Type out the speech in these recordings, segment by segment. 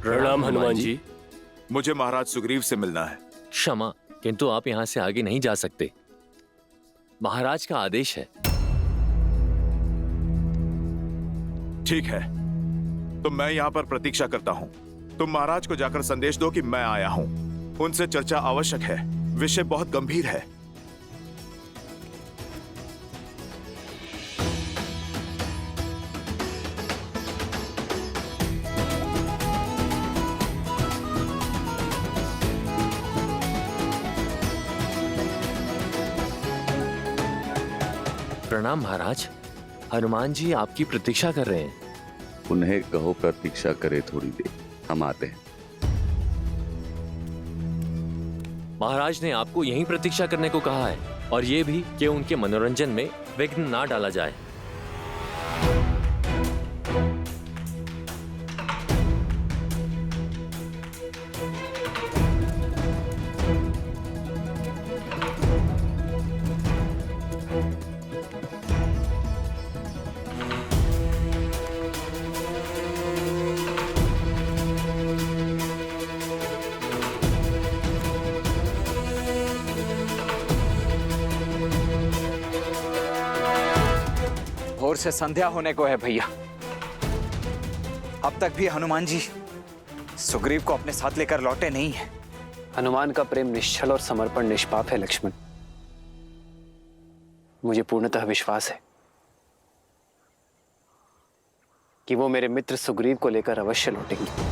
प्रणाम हनुमान जी। मुझे महाराज सुग्रीव से मिलना है। क्षमा, किंतु आप यहाँ से आगे नहीं जा सकते। महाराज का आदेश है। ठीक है, तो मैं यहाँ पर प्रतीक्षा करता हूँ। तुम महाराज को जाकर संदेश दो कि मैं आया हूँ। उनसे चर्चा आवश्यक है, विषय बहुत गंभीर है। प्रणाम महाराज, हनुमान जी आपकी प्रतीक्षा कर रहे हैं। उन्हें कहो प्रतीक्षा करे थोड़ी देर, हम आते हैं। महाराज ने आपको यहीं प्रतीक्षा करने को कहा है, और ये भी कि उनके मनोरंजन में विघ्न ना डाला जाए। भोर से संध्या होने को है भैया, अब तक भी हनुमान जी सुग्रीव को अपने साथ लेकर लौटे नहीं हैं। हनुमान का प्रेम निश्चल और समर्पण निष्पाप है लक्ष्मण। मुझे पूर्णतः विश्वास है कि वो मेरे मित्र सुग्रीव को लेकर अवश्य लौटेंगे।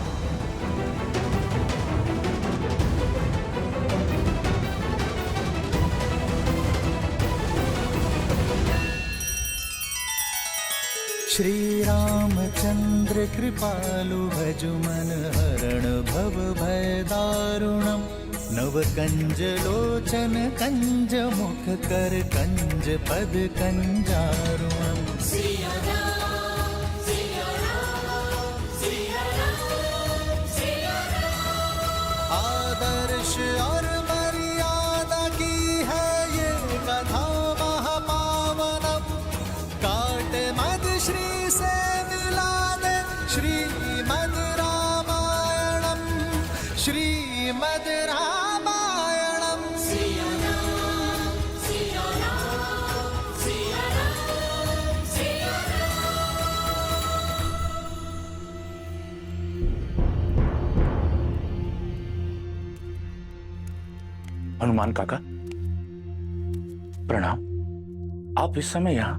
श्री रामचंद्र कृपालु भजु मन हरण भव भय दारुणम। नव कंज लोचन कंज मुख कर कंज पद कंजारुणम। आदर्श और मर्यादा की है ये कथा महापावनम। काट मद श्री से मिला दे श्रीमद रामायणम। श्रीमद रामायणम। हनुमान काका प्रणाम। आप इस समय यहाँ,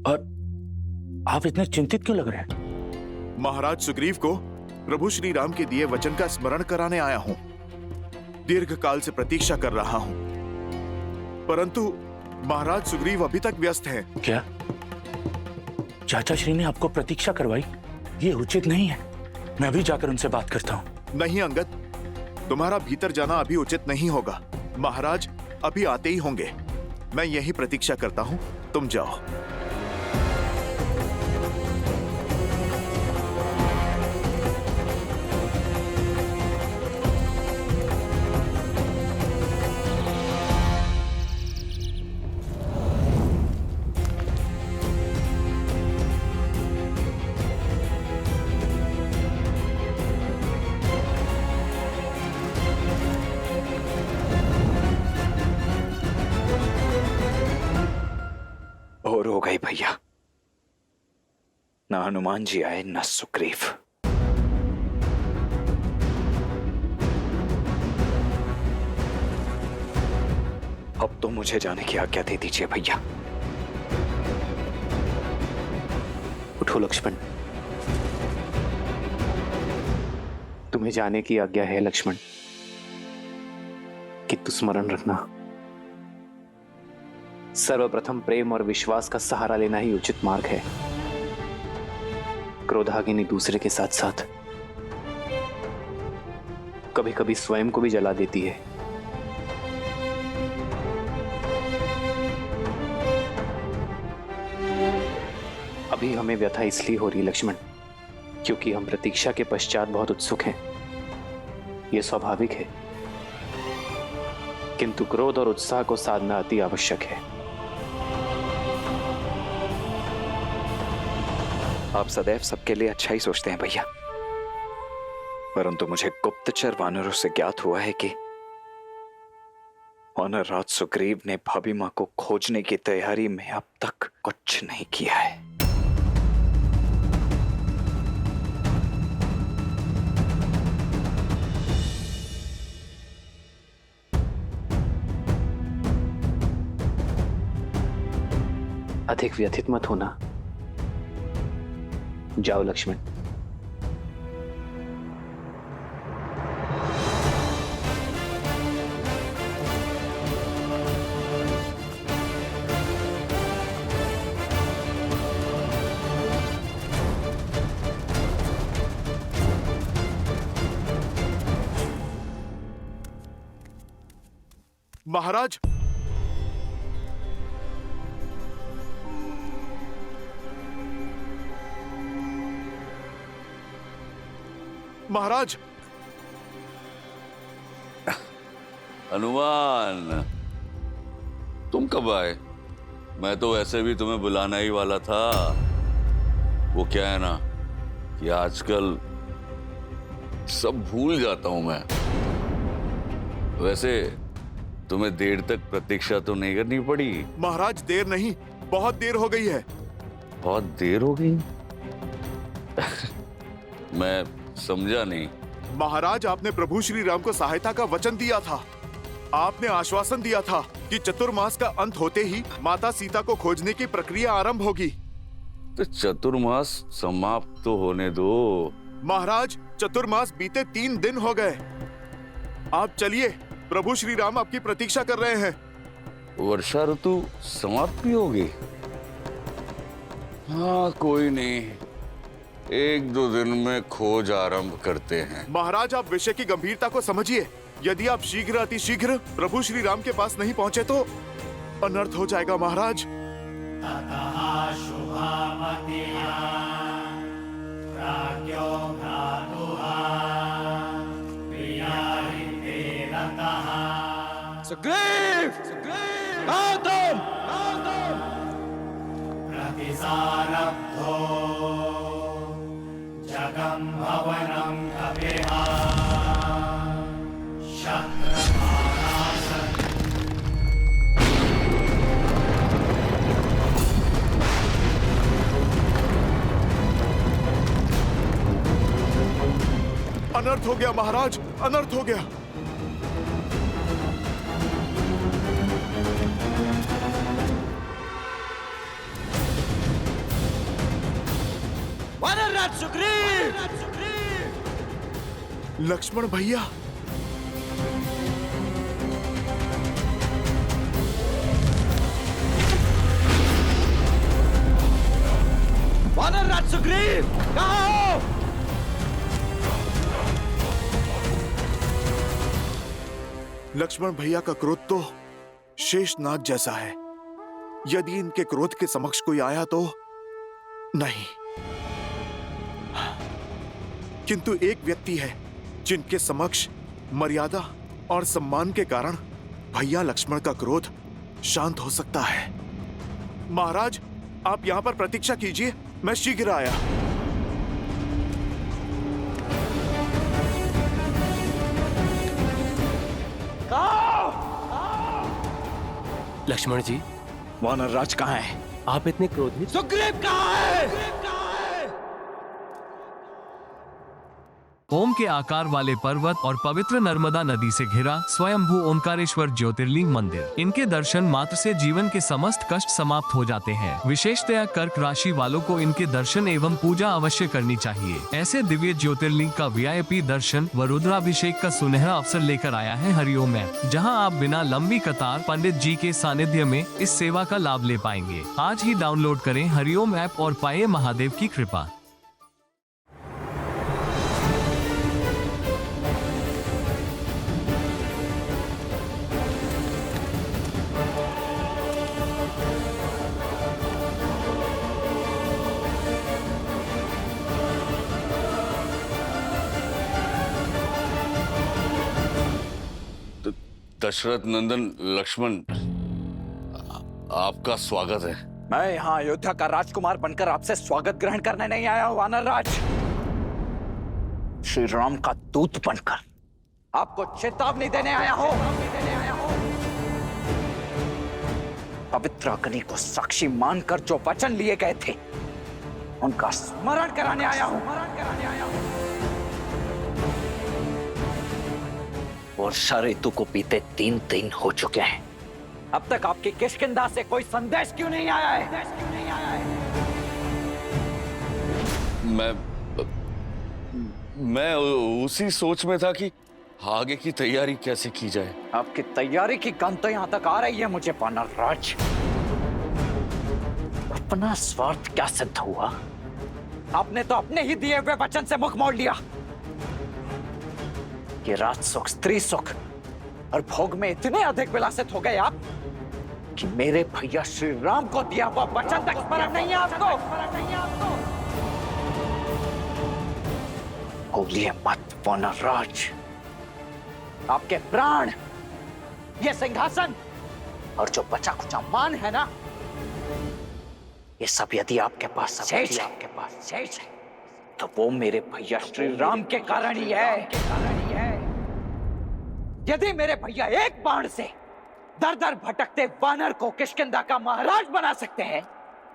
और आप इतने चिंतित क्यों लग रहे हैं? महाराज सुग्रीव को प्रभु श्री राम के दिए वचन का स्मरण कराने आया हूँ। दीर्घ काल से प्रतीक्षा कर रहा हूँ, परंतु महाराज सुग्रीव अभी तक व्यस्त हैं। क्या चाचा श्री ने आपको प्रतीक्षा करवाई? ये उचित नहीं है। मैं भी जाकर उनसे बात करता हूँ। नहीं अंगद, तुम्हारा भीतर जाना अभी उचित नहीं होगा। महाराज अभी आते ही होंगे। मैं यही प्रतीक्षा करता हूँ, तुम जाओ। भोर हो गई भैया, ना हनुमान जी आए ना सुग्रीव। अब तो मुझे जाने की आज्ञा दे दीजिए भैया। उठो लक्ष्मण, तुम्हें जाने की आज्ञा है लक्ष्मण, किंतु स्मरण रखना सर्वप्रथम प्रेम और विश्वास का सहारा लेना ही उचित मार्ग है। क्रोधाग्नि दूसरे के साथ साथ कभी कभी स्वयं को भी जला देती है। अभी हमें व्यथा इसलिए हो रही लक्ष्मण क्योंकि हम प्रतीक्षा के पश्चात बहुत उत्सुक हैं। यह स्वाभाविक है, किंतु क्रोध और उत्साह को साधना अति आवश्यक है। आप सदैव सबके लिए अच्छा ही सोचते हैं भैया। परंतु मुझे गुप्तचर वानरों से ज्ञात हुआ है कि वानर राज सुग्रीव ने भाभी मां को खोजने की तैयारी में अब तक कुछ नहीं किया है। अधिक व्यथित मत होना। जाओ लक्ष्मण। महाराज, महाराज, हनुमान, तुम कब आए? मैं तो वैसे भी तुम्हें बुलाना ही वाला था। वो क्या है ना कि आजकल सब भूल जाता हूं मैं। वैसे तुम्हें देर तक प्रतीक्षा तो नहीं करनी पड़ी। महाराज, देर नहीं, बहुत देर हो गई है। बहुत देर हो गई? मैं समझा नहीं। महाराज, आपने प्रभु श्री राम को सहायता का वचन दिया था। आपने आश्वासन दिया था कि चतुर्मास का अंत होते ही माता सीता को खोजने की प्रक्रिया आरंभ होगी। तो चतुर्मास समाप्त तो होने दो। महाराज, चतुर्मास बीते 3 दिन हो गए। आप चलिए, प्रभु श्री राम आपकी प्रतीक्षा कर रहे हैं। वर्षा ऋतु समाप्त भी होगी? हाँ, कोई नहीं, 1-2 दिन में खोज आरंभ करते हैं। महाराज, आप विषय की गंभीरता को समझिए। यदि आप शीघ्र अतिशीघ्र प्रभु श्री राम के पास नहीं पहुंचे तो अनर्थ हो जाएगा। महाराज, सुग्रीव, कहाँ तुम? प्रतिसारब्धो जगम भवनम कपिहा शत्रभारासन्। अनर्थ हो गया महाराज, अनर्थ हो गया। वानरराज सुग्रीव! लक्ष्मण भैया, वानरराज सुग्रीव, कहाँ हो? लक्ष्मण भैया का क्रोध तो शेषनाग जैसा है। यदि इनके क्रोध के समक्ष कोई आया तो नहीं, किंतु एक व्यक्ति है जिनके समक्ष मर्यादा और सम्मान के कारण भैया लक्ष्मण का क्रोध शांत हो सकता है। महाराज, आप यहां पर प्रतीक्षा कीजिए, मैं शीघ्र आया। लक्ष्मण जी, वानरराज कहाँ है? आप इतने क्रोधित? सुग्रीव कहाँ है? ओम के आकार वाले पर्वत और पवित्र नर्मदा नदी से घिरा स्वयंभू ओंकारेश्वर ज्योतिर्लिंग मंदिर। इनके दर्शन मात्र से जीवन के समस्त कष्ट समाप्त हो जाते हैं। विशेषतया कर्क राशि वालों को इनके दर्शन एवं पूजा अवश्य करनी चाहिए। ऐसे दिव्य ज्योतिर्लिंग का VIP दर्शन व रुद्राभिषेक का सुनहरा अवसर लेकर आया है हरिओम ऐप, जहां आप बिना लंबी कतार पंडित जी के सानिध्य में इस सेवा का लाभ ले पाएंगे। आज ही डाउनलोड करें हरिओम ऐप और पाए महादेव की कृपा। दशरथ नंदन लक्ष्मण, आपका स्वागत है। मैं यहाँ अयोध्या का राजकुमार बनकर आपसे स्वागत ग्रहण करने नहीं आया हूँ वानरराज। श्री राम का दूत बनकर आपको चेतावनी देने आया हो। पवित्र अग्नि को साक्षी मानकर जो वचन लिए गए थे उनका स्मरण कराने आया हूं। वर्षा ऋतु को बीते 3 दिन हो चुके हैं, अब तक आपकी किष्किंधा से कोई संदेश क्यों नहीं आया है? मैं उसी सोच में था कि आगे की तैयारी कैसे की जाए। आपकी तैयारी की गंध तो यहां तक आ रही है मुझे वानरराज। अपना स्वार्थ क्या सिद्ध हुआ? आपने तो अपने ही दिए हुए वचन से मुख मोड़ लिया। ये राज सुख, स्त्री सुख और भोग में इतने अधिक विलासित हो गए आप कि मेरे भैया श्री राम को दिया हुआ वचन तक स्मरण नहीं है आपको। बोलिए मत वानरराज। आपके प्राण, ये सिंहासन और जो बचा खुचा मान है ना, ये सब यदि आपके पास शेष है तो वो मेरे भैया श्री राम के कारण ही है। यदि मेरे भैया एक बाण से दर दर भटकते वानर को किष्किंधा का महाराज बना सकते हैं,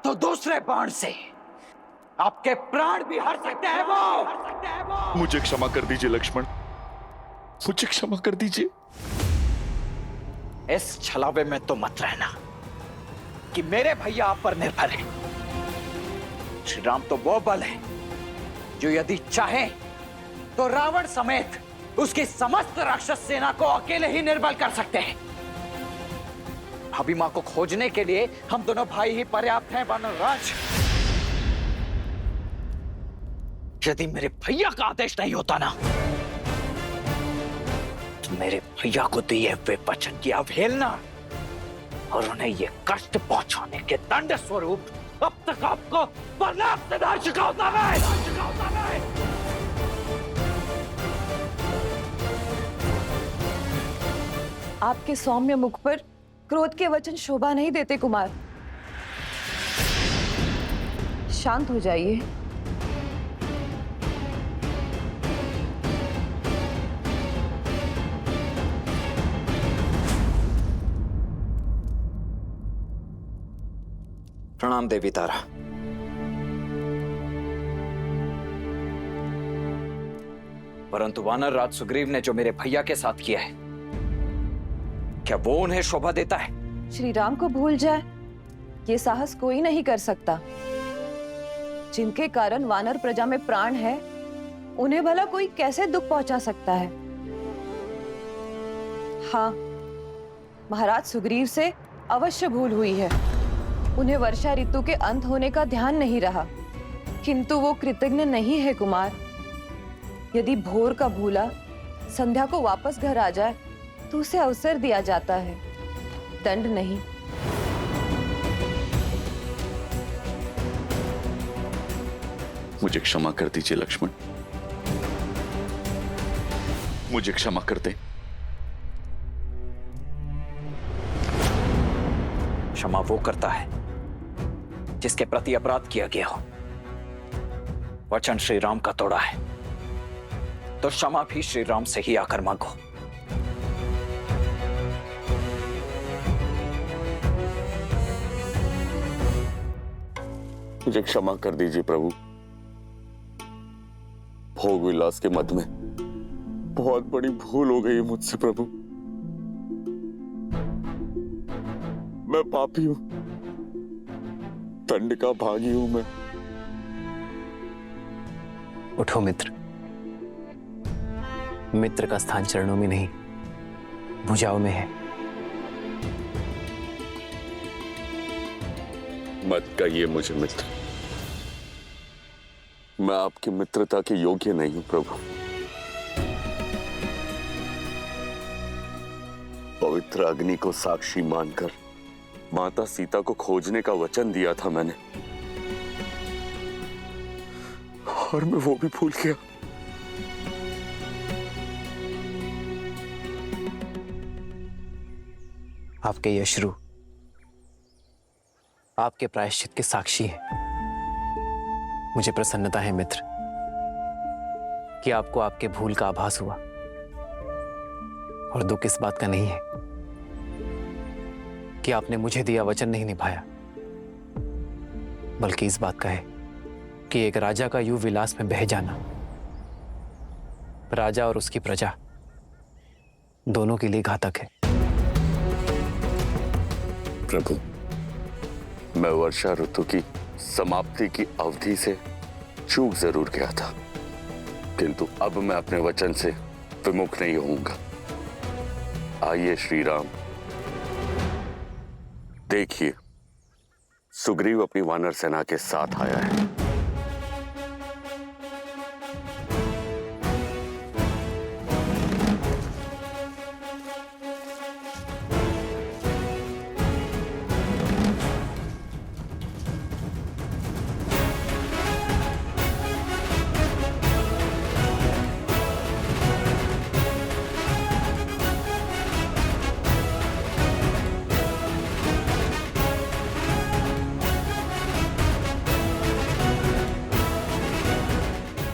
तो दूसरे बाण से आपके प्राण भी हर सकते हैं वो। मुझे क्षमा कर दीजिए लक्ष्मण, मुझे क्षमा कर दीजिए। इस छलावे में तो मत रहना कि मेरे भैया आप पर निर्भर है। श्री राम तो वो बल है जो यदि चाहे तो रावण समेत उसकी समस्त राक्षस सेना को अकेले ही निर्बल कर सकते हैं। भाभी मां को खोजने के लिए हम दोनों भाई ही पर्याप्त हैं वानरराज। यदि मेरे भैया का आदेश नहीं होता ना, तो मेरे भैया को दिए हुए वचन की अवहेलना और उन्हें ये कष्ट पहुंचाने के दंड स्वरूप अब तक आपको पर्याप्त सजा चुका होता है। आपके सौम्य मुख पर क्रोध के वचन शोभा नहीं देते कुमार। शांत हो जाइए। प्रणाम देवी तारा। परंतु वानरराज सुग्रीव ने जो मेरे भैया के साथ किया है, क्या वो उन्हें शोभा देता है? श्री राम को भूल जाए, ये साहस कोई नहीं कर सकता। जिनके कारण वानर प्रजा में प्राण है, उन्हें भला कोई कैसे दुख पहुंचा सकता है? हाँ, महाराज सुग्रीव से अवश्य भूल हुई है। उन्हें वर्षा ऋतु के अंत होने का ध्यान नहीं रहा, किंतु वो कृतज्ञ नहीं है कुमार। यदि भोर का भूला संध्या को वापस घर आ जाए तो उसे अवसर दिया जाता है, दंड नहीं। मुझे क्षमा कर दीजिए लक्ष्मण, मुझे क्षमा कर दे। क्षमा वो करता है जिसके प्रति अपराध किया गया हो। वचन श्री राम का तोड़ा है तो क्षमा भी श्री राम से ही आकर मांगो। मुझे क्षमा कर दीजिए प्रभु। भोग विलास के मद में बहुत बड़ी भूल हो गई है मुझसे प्रभु। मैं पापी हूं, दंड का भागी हूं मैं। उठो मित्र, मित्र का स्थान चरणों में नहीं भुजाओं में है। मत कहिए मुझे मित्र, मैं आपकी मित्रता के योग्य नहीं हूं प्रभु। पवित्र अग्नि को साक्षी मानकर माता सीता को खोजने का वचन दिया था मैंने, और मैं वो भी भूल गया। आपके यश्रु आपके प्रायश्चित के साक्षी हैं। मुझे प्रसन्नता है मित्र कि आपको आपके भूल का आभास हुआ, और दुख इस बात का नहीं है कि आपने मुझे दिया वचन नहीं निभाया, बल्कि इस बात का है कि एक राजा का यूं विलास में बह जाना राजा और उसकी प्रजा दोनों के लिए घातक है। प्रभु, मैं वर्षा ऋतु की समाप्ति की अवधि से चूक जरूर गया था, किंतु अब मैं अपने वचन से विमुख नहीं होऊंगा। आइए श्री राम, देखिए सुग्रीव अपनी वानर सेना के साथ आया है।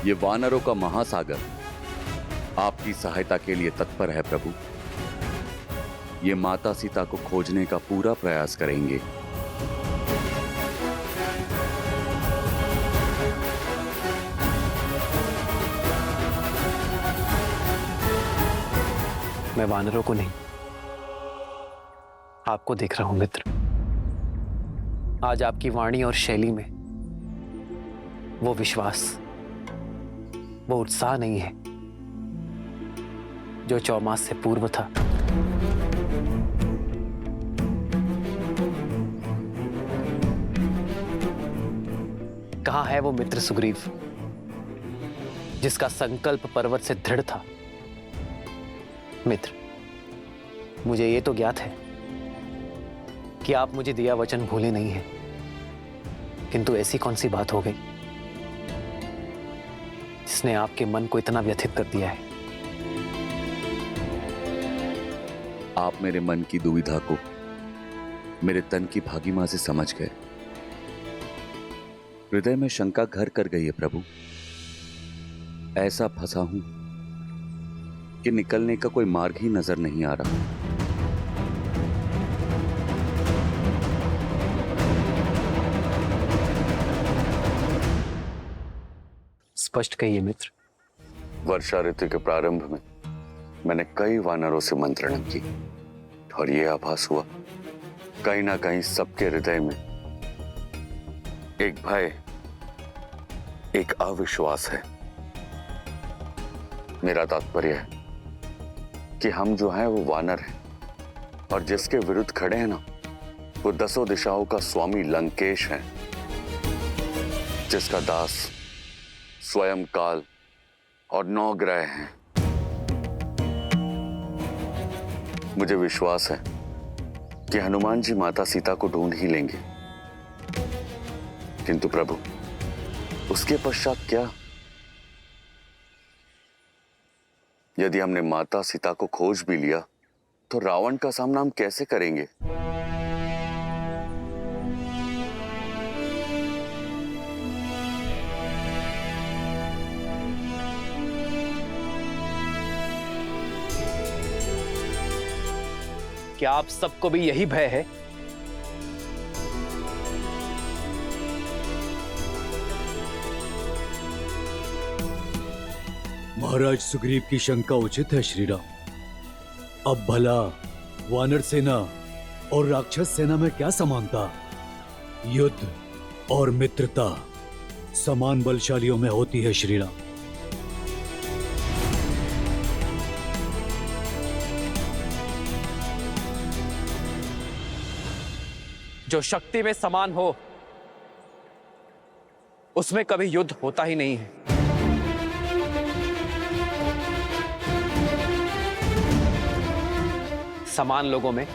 ये वानरों का महासागर आपकी सहायता के लिए तत्पर है प्रभु। ये माता सीता को खोजने का पूरा प्रयास करेंगे। मैं वानरों को नहीं, आपको देख रहा हूं मित्र। आज आपकी वाणी और शैली में वो विश्वास, वो उत्साह नहीं है जो 4 मास से पूर्व था। कहां है वो मित्र सुग्रीव जिसका संकल्प पर्वत से दृढ़ था? मित्र, मुझे ये तो ज्ञात है कि आप मुझे दिया वचन भूले नहीं हैं, किंतु ऐसी कौन सी बात हो गई जिसने आपके मन को इतना व्यथित कर दिया है? आप मेरे मन की दुविधा को मेरे तन की भागीमा से समझ गए। हृदय में शंका घर कर गई है प्रभु। ऐसा फंसा हूं कि निकलने का कोई मार्ग ही नजर नहीं आ रहा। स्पष्ट कहिए मित्र। वर्षा ऋतु के प्रारंभ में मैंने कई वानरों से मंत्रणा की और यह आभास हुआ कहीं ना कहीं सबके हृदय में एक भय, एक अविश्वास है। मेरा तात्पर्य है कि हम जो हैं वो वानर हैं, और जिसके विरुद्ध खड़े हैं ना, वो 10 दिशाओं का स्वामी लंकेश है, जिसका दास स्वयं काल और 9 ग्रह हैं। मुझे विश्वास है कि हनुमान जी माता सीता को ढूंढ ही लेंगे, किंतु प्रभु उसके पश्चात क्या? यदि हमने माता सीता को खोज भी लिया तो रावण का सामना हम कैसे करेंगे? क्या आप सबको भी यही भय है? महाराज सुग्रीव की शंका उचित है श्री राम। अब भला वानर सेना और राक्षस सेना में क्या समानता? युद्ध और मित्रता समान बलशालियों में होती है श्री राम। जो शक्ति में समान हो उसमें कभी युद्ध होता ही नहीं है। समान लोगों में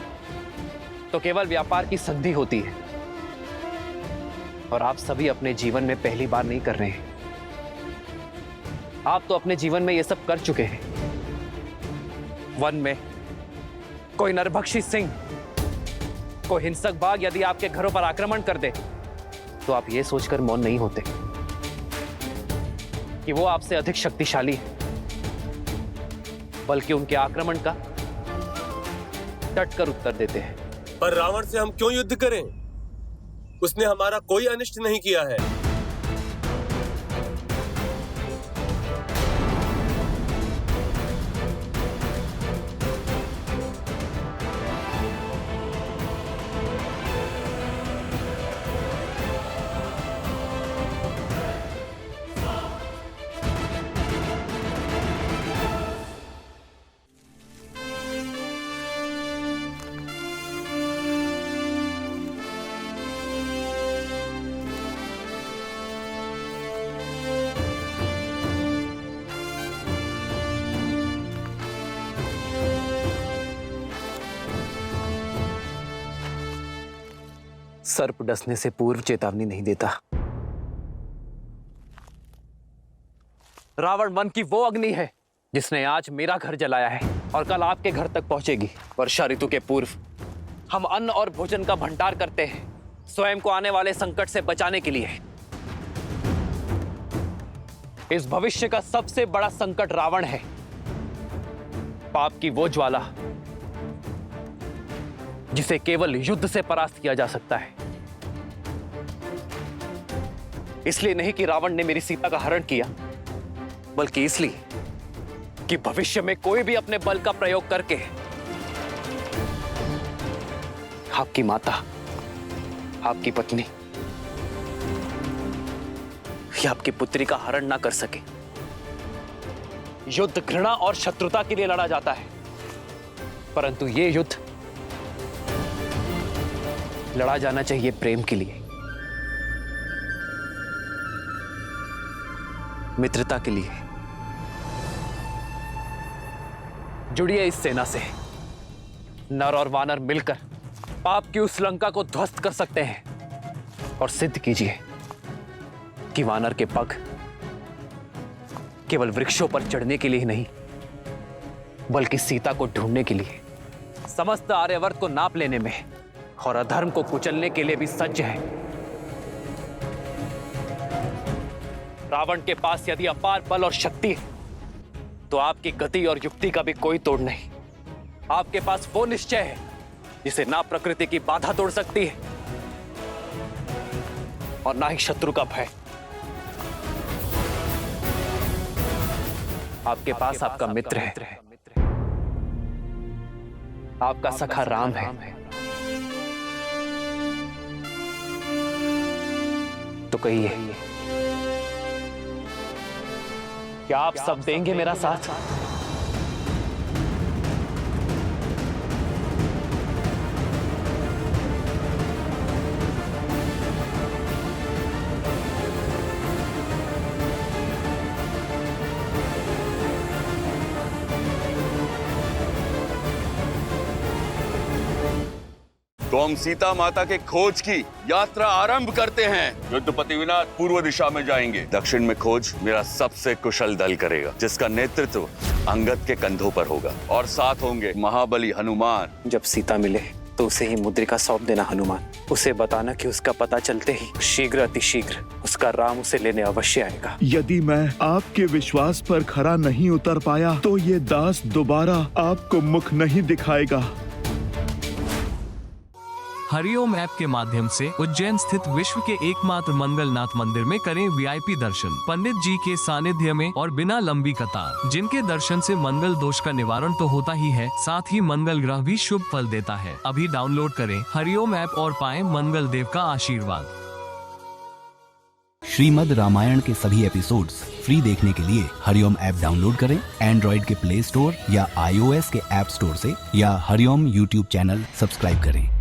तो केवल व्यापार की संधि होती है, और आप सभी अपने जीवन में पहली बार नहीं कर रहे हैं। आप तो अपने जीवन में यह सब कर चुके हैं। वन में कोई नरभक्षी सिंह, कोई हिंसक बाघ यदि आपके घरों पर आक्रमण कर दे तो आप ये सोचकर मौन नहीं होते कि वो आपसे अधिक शक्तिशाली है, बल्कि उनके आक्रमण का डटकर उत्तर देते हैं। पर रावण से हम क्यों युद्ध करें? उसने हमारा कोई अनिष्ट नहीं किया है। सर्प डसने से पूर्व चेतावनी नहीं देता। रावण मन की वो अग्नि है जिसने आज मेरा घर जलाया है और कल आपके घर तक पहुंचेगी। वर्षा ऋतु के पूर्व हम अन्न और भोजन का भंडार करते हैं, स्वयं को आने वाले संकट से बचाने के लिए। इस भविष्य का सबसे बड़ा संकट रावण है, पाप की वो ज्वाला जिसे केवल युद्ध से परास्त किया जा सकता है। इसलिए नहीं कि रावण ने मेरी सीता का हरण किया, बल्कि इसलिए कि भविष्य में कोई भी अपने बल का प्रयोग करके आपकी माता, आपकी पत्नी या आपकी पुत्री का हरण ना कर सके। युद्ध घृणा और शत्रुता के लिए लड़ा जाता है, परंतु यह युद्ध लड़ा जाना चाहिए प्रेम के लिए, मित्रता के लिए। जुड़िए इस सेना से। नर और वानर मिलकर पाप की उस लंका को ध्वस्त कर सकते हैं। और सिद्ध कीजिए कि वानर के पग केवल वृक्षों पर चढ़ने के लिए ही नहीं, बल्कि सीता को ढूंढने के लिए, समस्त आर्यवर्त को नाप लेने में और अधर्म को कुचलने के लिए भी सज्ज है। रावण के पास यदि अपार बल और शक्ति है, तो आपकी गति और युक्ति का भी कोई तोड़ नहीं। आपके पास वो निश्चय है जिसे ना प्रकृति की बाधा तोड़ सकती है और ना ही शत्रु का भय। आपके पास आपका मित्र है, आपका सखा राम है। तो कहिए, क्या आप सब देंगे मेरा साथ? तो हम सीता माता के खोज की यात्रा आरंभ करते हैं। युद्धपति विनाथ पूर्व दिशा में जाएंगे। दक्षिण में खोज मेरा सबसे कुशल दल करेगा, जिसका नेतृत्व अंगद के कंधों पर होगा, और साथ होंगे महाबली हनुमान। जब सीता मिले तो उसे ही मुद्रिका सौंप देना हनुमान। उसे बताना कि उसका पता चलते ही शीघ्र अतिशीघ्र उसका राम उसे लेने अवश्य आएगा। यदि मैं आपके विश्वास पर खरा नहीं उतर पाया तो ये दास दोबारा आपको मुख नहीं दिखाएगा। हरिओम ऐप के माध्यम से उज्जैन स्थित विश्व के एकमात्र मंगलनाथ मंदिर में करें वीआईपी दर्शन, पंडित जी के सानिध्य में और बिना लंबी कतार, जिनके दर्शन से मंगल दोष का निवारण तो होता ही है, साथ ही मंगल ग्रह भी शुभ फल देता है। अभी डाउनलोड करें हरिओम ऐप और पाएं मंगल देव का आशीर्वाद। श्रीमद् रामायण के सभी एपिसोड्स फ्री देखने के लिए हरिओम ऐप डाउनलोड करें एंड्रॉइड के प्ले स्टोर या iOS के ऐप स्टोर से, या हरिओम यूट्यूब चैनल सब्सक्राइब करें।